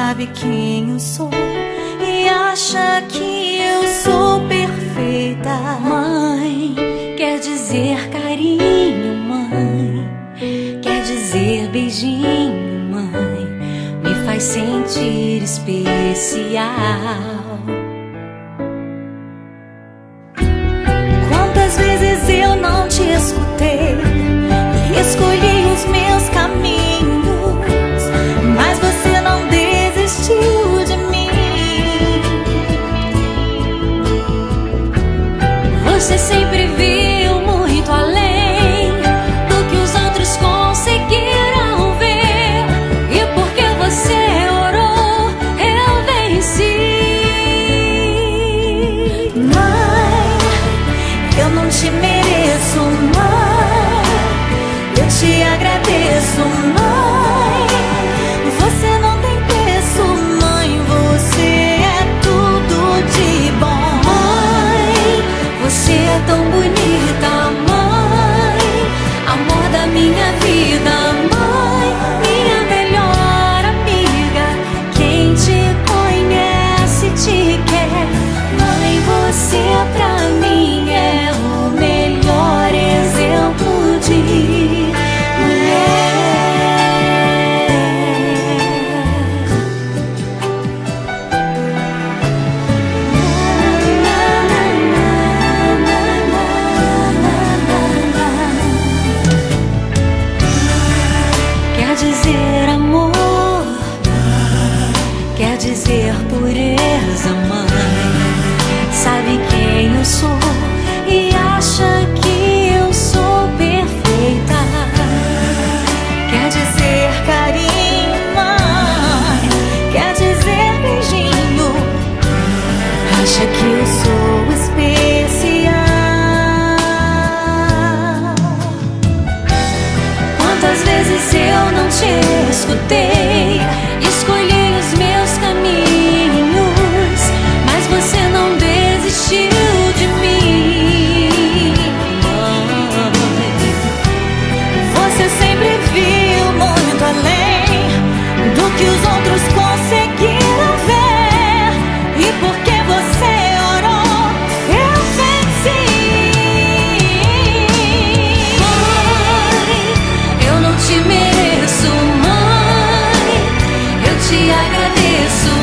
sabe quem eu sou e acha que eu sou perfeita. Mãe, quer dizer carinho, mãe, quer dizer beijinho, mãe, me faz sentir especial. Quantas vezes eu não te escutei e escolhi os meus caminhos, mas você não desistiu de mim. Você sempre viu muito além do que os outros conseguiram ver, e porque você orou, eu venci. Mãe, eu não te mereço, mãe, eu te agradeço, mãe. Você não tem preço, mãe, você é tudo de bom. Mãe, você é tão bonita, mãe, amor da minha vida, mãe, minha melhor amiga. Quem te conhece te quer, mãe, você pra mim é o melhor exemplo de mulher. Quer dizer amor, quer dizer pureza, mãe, sabe quem eu sou e acha que eu sou perfeita. Quer dizer carinho, mãe, quer dizer beijinho, acha que eu sou especial. Quantas vezes eu não te escutei, escolhi os meus caminhos, mas você não desistiu de mim. Mãe, Você sempre viu muito além do que os outros conseguiram ver, e porque você orou, eu venci. mãe, eu não te mereço, mãe, eu te agradeço,